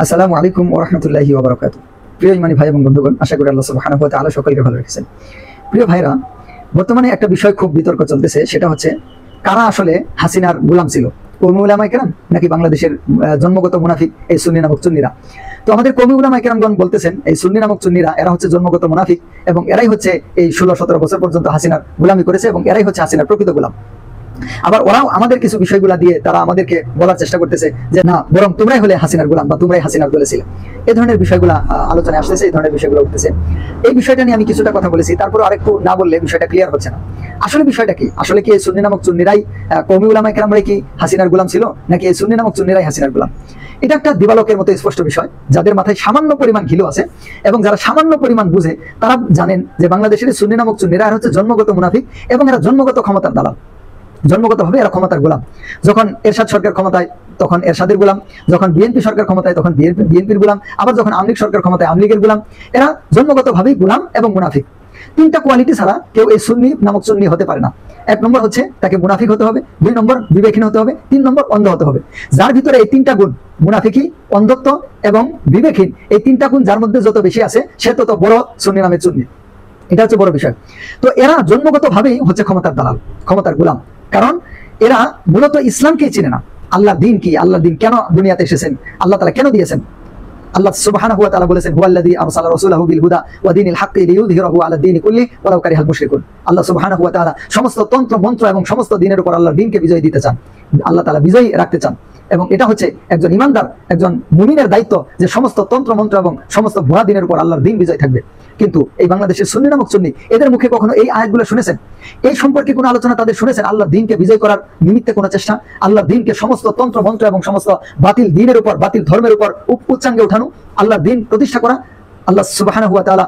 আসসালামু আলাইকুম ওয়া রাহমাতুল্লাহি ওয়া বারাকাতুহু। প্রিয় ইমানি ভাই এবং বন্ধুগণ, আশা করি আল্লাহ সুবহানাহু ওয়া তাআলা সকলকে ভালো রেখেছেন। প্রিয় ভাইরা, বর্তমানে একটা বিষয় খুব বিতর্ক চলতেছে, সেটা হচ্ছে কারা আসলে হাসিনার গোলাম ছিল, কওমি উলামায়ে কেরাম নাকি বাংলাদেশের জন্মগত মুনাফিক এই সুন্নি নামক চুন্নিরা। তো আমাদের কওমি উলামায়ে কেরামগণ বলতেছেন এই সুন্নি নামক চুন্নিরা এরা হচ্ছে জন্মগত মুনাফিক এবং এরাই হচ্ছে এই 16-17 বছর পর্যন্ত হাসিনার গোলামি করেছে এবং এরাই হচ্ছে হাসিনার প্রকৃত গোলাম। আবার ওরাও আমাদের কিছু বিষয়গুলা দিয়ে তারা আমাদেরকে বলার চেষ্টা করতেছে যে না, বরং তোমরাই হলে হাসিনার গোলাম বা তোমরাই হাসিনার দলে ছিলে। এই ধরনের বিষয়গুলা আলোচনায় আসতেছে, এই ধরনের বিষয়গুলো উঠতেছে। এই বিষয়টা নিয়ে আমি কিছুটা কথা বলেছি, তারপর আরেকটু না বললে বিষয়টা ক্লিয়ার হচ্ছে না। আসলে বিষয়টা কি, আসলে কি এই সুন্নি নামক চুন্নিরাই কওমি উলামায়ে কেরামরাই কি হাসিনার গোলাম ছিল, নাকি এই সুন্নি নামক চুন্নিরাই হাসিনার গোলাম? এটা একটা দিবালোকের মতো স্পষ্ট বিষয়। যাদের মাথায় সামান্য পরিমাণ ঘিলু আছে এবং যারা সামান্য পরিমাণ বুঝে, তারা জানেন যে বাংলাদেশের সুন্নি নামক চুন্নিরা হচ্ছে জন্মগত মুনাফিক এবং এরা জন্মগত ক্ষমতার দালাল, জন্মগতভাবে এরা ক্ষমতার গোলাম। যখন এরশাদ সরকার ক্ষমতায় তখন এরশাদের গোলাম, যখন বিএনপি সরকার ক্ষমতায় তখন বিএনপির গোলাম, আবার যখন আওয়ামী লীগ সরকার ক্ষমতায় আওয়ামী লীগের গোলাম। এরা জন্মগতভাবেই গোলাম এবং মুনাফিক। তিনটা কোয়ালিটি ছাড়া কেউ এই সুন্নি নামক চুন্নি হতে পারে না। এক নম্বর হচ্ছে তাকে মুনাফিক হতে হবে, 2 নম্বর বিবেকহীন হতে হবে, 3 নম্বর অন্ধ হতে হবে। যার ভিতরে এই তিনটা গুণ, মুনাফিকি, অন্ধত্ব এবং বিবেকহীন, এই তিনটা গুণ যার মধ্যে যত বেশি আছে সে তত বড় সুন্নি নামের চুন্নি। এটা হচ্ছে বড় বিষয়। তো এরা জন্মগতভাবেই হচ্ছে ক্ষমতার দালাল, ক্ষমতার গোলাম। কারণ এরা মূলত ইসলামকেই চিনে না। আল্লাহর দিন কি, আল্লাহর দিন কেন দুনিয়াতে এসেছেন, আল্লাহ তাআলা কেন দিয়েছেন। আল্লাহ সুবহানাহু ওয়া তাআলা বলেছেন, হুয়াল্লাযী আরসালা রাসূলাহু বিল হুদা ওয়া দীনিল হাক্কি লিইয়ুযহিরাহু আলা দ্বীনি কুল্লি ওয়ালাউ কারিহাল মুশরিকুন। আল্লাহ সুবহানাহু ওয়া তাআলা সমস্ত তন্ত্র মন্ত্র এবং সমস্ত দ্বীনের উপর আল্লাহর দ্বীনকে বিজয় দিতে চান, আল্লাহ তাআলা বিজয়ী রাখতে চান। এবং এটা হচ্ছে একজন ইমানদার, একজন মুমিনের দায়িত্ব যে সমস্ত তন্ত্র মন্ত্র এবং সমস্ত ভুয়া দ্বীনের উপর আল্লাহর দ্বীন বিজয় থাকবে। কিন্তু এই বাংলাদেশের সুন্নি নামক চুন্নি, এদের মুখে কখনো এই আয়াতগুলো শুনেছেন? এই সম্পর্কে কোনো আলোচনা তাদের শুনেছেন? আল্লাহর দ্বীনকে বিজয় করার নিমিত্তে কোনো চেষ্টা, আল্লাহর দ্বীনকে সমস্ত তন্ত্র মন্ত্র এবং সমস্ত বাতিল দ্বীনের উপর, বাতিল ধর্মের উপর উচ্চাঙ্গে উঠানো, আল্লাহর দ্বীন প্রতিষ্ঠা করা। আল্লাহ সুবহানাহু ওয়া তাআলা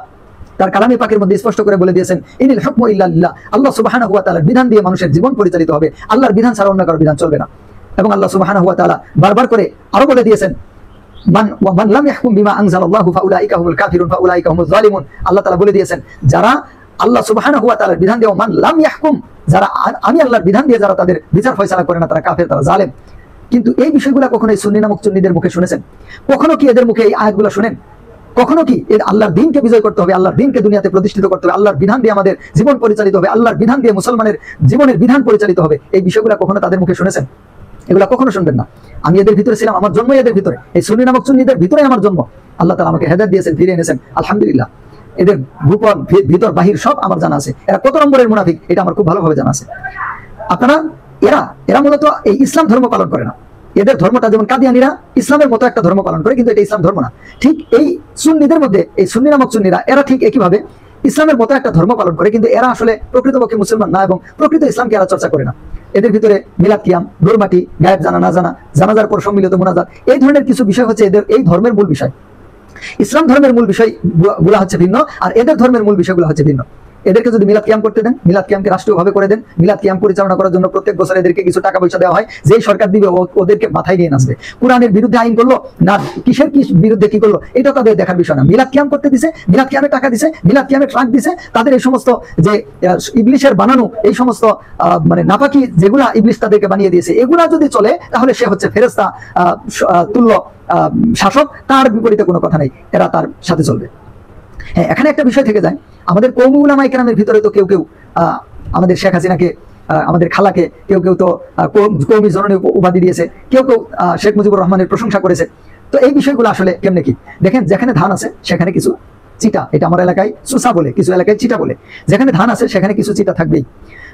তার কালামে পাকের মধ্যে স্পষ্ট করে বলে দিয়েছেন, ইনিল হুকমু ইল্লা লিল্লাহ। আল্লাহ সুবহানাহু ওয়া তাআলার বিধান দিয়ে মানুষের জীবন পরিচালিত হবে, আল্লাহর বিধান ছাড়া অন্য কারো বিধান চলবে না। এবং আল্লাহ সুবহানাহু ওয়া তাআলা বারবার করে আরো বলে দিয়েছেন, মান লাম ইয়াহকুম বিমা আনজালাল্লাহু ফাউলাইকা হুমুল কাফিরুন ফাউলাইকা হুমুজ জালিমুন। আল্লাহ তাআলা বলে দিয়েছেন, যারা আল্লাহ সুবহানাহু ওয়া তাআলার বিধান দিয়ে, মান লাম ইয়াহকুম, যারা আমি আল্লাহর বিধান দিয়ে যারা তাদের বিচার ফয়সালা করে না, তারা কাফের, তারা জালেম। কিন্তু এই বিষয়গুলো কখনো এই সুন্নি নামক চুন্নিদের মুখে শুনেছেন? কখনো কি এদের মুখে এই আয়াতগুলো শুনেন? কখনো কি এর আল্লাহর দ্বীনকে বিজয় করতে হবে, আল্লাহর দ্বীনকে দুনিয়াতে প্রতিষ্ঠিত করতে হবে, আল্লাহর বিধান দিয়ে আমাদের জীবন পরিচালিত হবে, আল্লাহর বিধান দিয়ে মুসলমানের জীবনের বিধান পরিচালিত হবে, এই বিষয়গুলো কখনো তাদের মুখে শুনেছেন? এগুলা কখনো শুনবেন না। আমি এদের ভিতরে ছিলাম, আমার জন্ম এদের ভিতরে, এই সুন্নি নামক চুন্নিদের ভিতরে আমার জন্ম। আল্লাহ তাআলা আমাকে হেদায়েত দিয়েছেন, ফিরে এনেছেন, আলহামদুলিল্লাহ। এদের গোপন ভিতর বাহির সব আমার জানা আছে। এরা কত নম্বরের মুনাফিক এটা আমার খুব ভালোভাবে জানা আছে। আপনারা এরা মূলত এই ইসলাম ধর্ম পালন করে না। এদের ধর্মটা যেমন কাদিয়ানীরা ইসলামের মতো একটা ধর্ম পালন করে, কিন্তু এটা ইসলাম ধর্ম না। ঠিক এই সুন্নিদের মধ্যে এই সুন্নি নামক চুন্নিরা এরা ঠিক একইভাবে ইসলামের মতো একটা ধর্ম পালন করে, কিন্তু এরা আসলে প্রকৃতপক্ষে মুসলমান না এবং প্রকৃত ইসলামকে এরা চর্চা করে না। এদের ভিতরে মিলাদ কিয়াম, দোরমাটি, গায়েব জানা না জানা, জানাজার পর সম্মিলিত মুনাজাত, এই ধরনের কিছু বিষয় হচ্ছে এদের এই ধর্মের মূল বিষয়। ইসলাম ধর্মের মূল বিষয় গুলা হচ্ছে ভিন্ন, আর এদের ধর্মের মূল বিষয়গুলো হচ্ছে ভিন্ন। এদেরকে যদি মিলাদ কিয়াম করতে দেন, মিলাদ কিয়ামকে রাষ্ট্রীয়ভাবে করে দেন, মিলাদ কিয়াম পরিচালনা করার জন্য প্রত্যেক বছর এদেরকে কিছু টাকা পয়সা দেওয়া হয়, যেই সরকার দিবে ওদেরকে মাথায় নিয়ে নাচবে। কোরআনের বিরুদ্ধে আইন করলো না, কিসের কি বিরুদ্ধে কি করলো, এটা তাদের দেখার বিষয় না। মিলাদ কিয়াম করতে দিছে, মিলাদ কিয়ামের টাকা দিছে, মিলাদ কিয়ামের ট্রাক দিছে, তাদের এই সমস্ত যে ইবলিশের বানানো এই সমস্ত মানে নাপাকি যেগুলা ইবলিশ তাদেরকে বানিয়ে দিয়েছে, এগুলা যদি চলে তাহলে সে হচ্ছে ফেরেশতা তুল্য শাসক, তার বিপরীতে কোনো কথা নেই, এরা তার সাথে চলবে। হ্যাঁ, এখানে একটা বিষয় থেকে যায়, আমাদের কওমি উলামায়ে কেরামের ভিতরে তো কেউ কেউ আমাদের শেখ হাসিনাকে, আমাদের খালাকে কেউ কেউ তো কওমি জননী উপাধি দিয়েছে, কেউ কেউ শেখ মুজিবুর রহমানের প্রশংসা করেছে। তো এই বিষয়গুলো আসলে কেমনে কি দেখেন, যেখানে ধান আছে সেখানে কিছু চিটা, এটা আমার এলাকায় সুসা বলে, কিছু এলাকায় চিটা বলে। যেখানে ধান আছে সেখানে কিছু চিটা থাকবেই।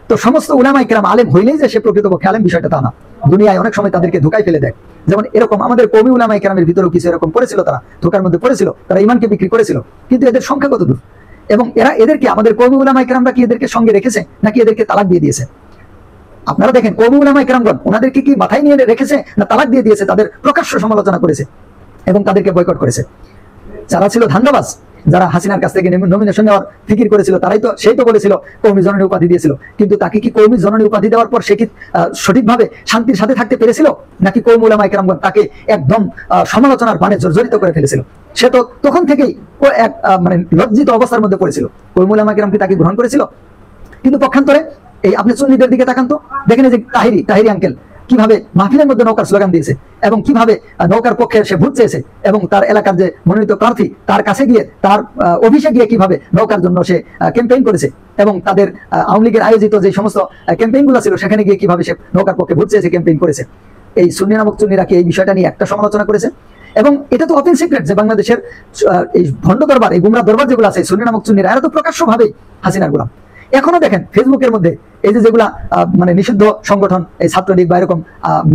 তো সমস্ত উলামায়ে কেরাম আলেম হইলেই যে সে প্রকৃতপক্ষে আলেম, বিষয়টা তা না। দুনিয়ায় অনেক সময় তাদেরকে ধোঁকায় ফেলে দেয়। যেমন এরকম আমাদের কওমি উলামায়ে কেরামের ভিতরেও কিছু এরকম করেছিল, তারা ধোঁকার মধ্যে পড়েছিল, তারা ইমানকে বিক্রি করেছিল। কিন্তু এদের সংখ্যা কত দূর, এবং এদেরকে আমাদের কওমি উলামায়ে কেরামরা কি এদেরকে সঙ্গে রেখেছে নাকি এদেরকে তালাক দিয়ে দিয়েছে? আপনারা দেখেন কওমি উলামায়ে কেরামগণ ওনাদেরকে কি মাথায় নিয়ে রেখেছে না তালাক দিয়ে দিয়েছে? তাদের প্রকাশ্য সমালোচনা করেছে এবং তাদেরকে বয়কট করেছে। যারা ছিল ধান্দাবাজ, যারা হাসিনার কাছ থেকে নমিনেশন নেওয়ার ফিকির করেছিল, সেই তো বলেছিল কওমি জননী উপাধি দিয়েছিল, কিন্তু তাকে কি কওমি জননী উপাধি দেওয়ার পর সে কি সঠিকভাবে শান্তির সাথে থাকতে পেরেছিল? নাকি কওমি উলামায়ে কেরামগণ তাকে একদম সমালোচনার বাণে জর্জরিত করে ফেলেছিল? সে তো তখন থেকেই এক মানে লজ্জিত অবস্থার মধ্যে পড়েছিল। কওমি উলামায়ে কেরাম কি তাকে গ্রহণ করেছিল? কিন্তু পক্ষান্তরে এই আপনি সুন্নিদের দিকে তাকান তো, দেখেন যে তাহিরি আঙ্কেল, কিভাবে মাহফিলের মধ্যে নৌকার স্লোগান দিয়েছে এবং কিভাবে নৌকার পক্ষে সে ভোট চেয়েছে এবং তার এলাকার যে মনোনীত প্রার্থী তার কাছে গিয়ে তার অফিসে গিয়ে কিভাবে নৌকার জন্য সে ক্যাম্পেইন করেছে এবং তাদের আওয়ামী লীগের আয়োজিত যে সমস্ত ক্যাম্পেইনগুলো ছিল সেখানে গিয়ে কিভাবে সে নৌকার পক্ষে ভোট চেয়েছে, ক্যাম্পেইন করেছে। এই সুন্নি নামক চুন্নিরা কি এই বিষয়টা নিয়ে একটা সমালোচনা করেছে? এবং এটা তো ওপেন সিক্রেট যে বাংলাদেশের এই ভণ্ড দরবার, এই গুমরা দরবার যেগুলো আছে সুন্নি নামক চুন্নিরা, এরা তো প্রকাশ্যভাবেই হাসিনার গোলাম। এখনো দেখেন ফেসবুকের মধ্যে এই যে যেগুলা মানে নিষিদ্ধ সংগঠন, এই ছাত্রলীগ বা এরকম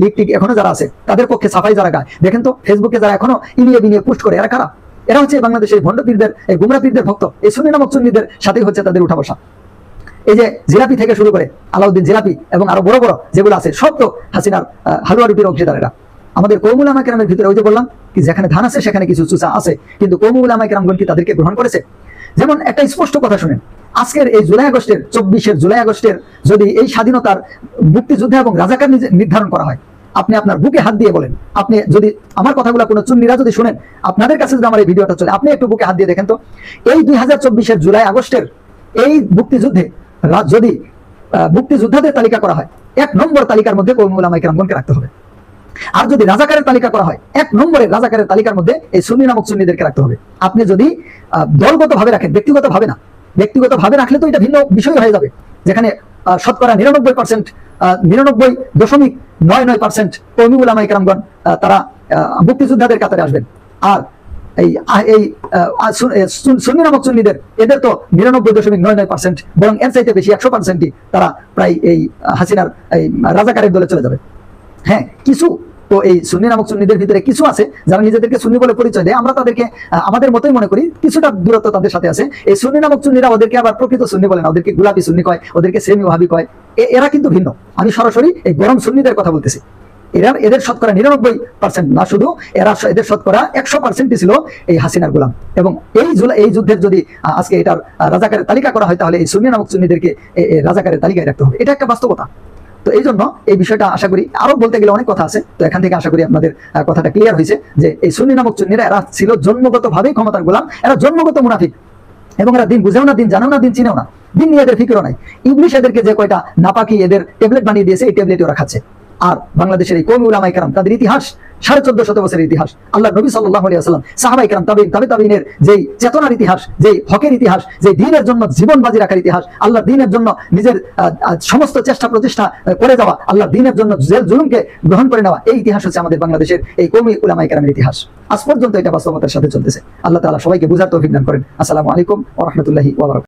লীগ টিগ এখনো যারা আছে তাদের পক্ষে সাফাই যারা গায়, দেখেন তো ফেসবুকে যারা এখনো ইনিয়ে বিনিয়ে পোস্ট করে, এরা কারা? এরা হচ্ছে বাংলাদেশের ভণ্ড পীরদের, এই গুমরা পীরদের ভক্ত। এই সুন্নি নামক চুন্নিদের সাথেই হচ্ছে তাদের উঠা বসা। এই যে জিলাপি থেকে শুরু করে আলাউদ্দিন জিলাপি এবং আরো বড় বড় যেগুলো আছে সব তো হাসিনার হালুয়া রুটির অংশীদারেরা। আমাদের কওমুল উলামা কেরামের ভিতরে ওই যে বললাম কি যেখানে ধান আছে সেখানে কিছু চুচা আছে, কিন্তু কওমুল উলামা কেরামগণ কি তাদেরকে গ্রহণ করেছে? যেমন একটা স্পষ্ট কথা শুনেন, আজকের এই জুলাই আগস্টের 24 জুলাই আগস্টের যদি এই স্বাধীনতার মুক্তিযুদ্ধ এবং রাজাকার নির্ধারণ করা হয়, আপনি আপনার বুকে হাত দিয়ে বলেন, আপনি যদি আমার কথাগুলো কোনো চুন্নিরা যদি শুনেন, আপনাদের কাছে যদি আমার এই ভিডিওটা চলে, আপনি একটু বুকে হাত দিয়ে দেখেন তো, এই 2024 জুলাই আগস্টের এই মুক্তিযুদ্ধে যদি মুক্তিযোদ্ধাদের তালিকা করা হয়, 1 নম্বর তালিকার মধ্যে কওমুল উলামা কেরামগণকে রাখতে হবে। আর যদি রাজাকারের তালিকা করা হয়, 1 নম্বরের রাজাকারের তালিকার মধ্যে এই সুন্নি নামক চুন্নিদেরকে রাখতে হবে। আপনি যদি দলগতভাবে রাখেন, ব্যক্তিগতভাবে না, ব্যক্তিগতভাবে রাখলে তো এটা ভিন্ন বিষয় হয়ে যাবে, যেখানে শতকরা 99% 99.99% কওমুল উলামা কেরামগণ তারা মুক্তিযোদ্ধাদের কাতারে আসবেন। আর এই সুন্নি নামক চুন্নিদের এদের তো 99.99%, বরং এর চাইতে বেশি 100%ই তারা প্রায় এই হাসিনার এই রাজাকারের দলে চলে যাবে। হ্যাঁ, কিছু তো এই সুন্নি নামক চুন্নিদের ভিতরে কিছু আছে যারা নিজেদেরকে সুন্নি বলে পরিচয় দেয়, আমরা তাদেরকে আমাদের মতোই মনে করি, কিছুটা দূরত্ব তাদের সাথে আছে। এই সুন্নি নামক চুন্নিরা ওদেরকে আবার প্রকৃত সুন্নি বলে না, ওদেরকে গোলাপি সুন্নি কয়, ওদেরকে সেমি ওয়াহাবি কয়। এরা কিন্তু ভিন্ন। আমি সরাসরি এই গরম সুন্নিদের কথা বলতেছি। এদের শতকরা 99% না, শুধু এদের শতকরা 100%ই ছিল এই হাসিনার গোলাম। এবং এই যুদ্ধের যদি আজকে এটার রাজাকারের তালিকা করা হয়, তাহলে এই সুন্নি নামক চুন্নিদেরকে রাজাকারের তালিকায় রাখতে হবে। এটা একটা বাস্তবতা। তো এই জন্য এই বিষয়টা আশা করি, আরো বলতে গেলে অনেক কথা আছে, তো এখান থেকে আশা করি আপনাদের কথাটা ক্লিয়ার হয়েছে যে এই সুন্নি নামক চুন্নিরা এরা ছিল জন্মগতভাবেই ক্ষমতার গোলাম, এরা জন্মগত মুনাফিক, এবং এরা দিন বুঝেও না, দিন জানেও না, দিন চিনেও না, দিন নিয়ে এদের ফিকিরও নাই। ইবলিশ এদেরকে যে কয়টা নাপাকি এদের ট্যাবলেট বানিয়ে দিয়েছে, এই ট্যাবলেট ওরা খাচ্ছে। আর বাংলাদেশের এই কওমুল উলামা কেরাম, তাদের ইতিহাস 1450 বছরের ইতিহাস, আল্লাহ নবী সাল্লাল্লাহু আলাইহি ওয়াসাল্লাম, সাহাবায়ে কেরাম, তাবেঈনের যেই চেতনার ইতিহাস, যেই হকের ইতিহাস, যেই দ্বীনের জন্য জীবন বাজি রাখার ইতিহাস, আল্লাহর দ্বীনের জন্য নিজের সমস্ত চেষ্টা প্রচেষ্টা করে যাওয়া, আল্লাহর দ্বীনের জন্য জেল জুলুমকে গ্রহণ করে নেওয়া, এই ইতিহাস হচ্ছে আমাদের বাংলাদেশের এই কওমুল উলামা কেরামের ইতিহাস। আজ পর্যন্ত এটা বাস্তবতার সাথে চলতেছে। আল্লাহ তাআলা সবাইকে বুঝার তৌফিক দান করেন। আসসালামু আলাইকুম ওয়া রাহমাতুল্লাহি ওয়া বারাকাতুহু।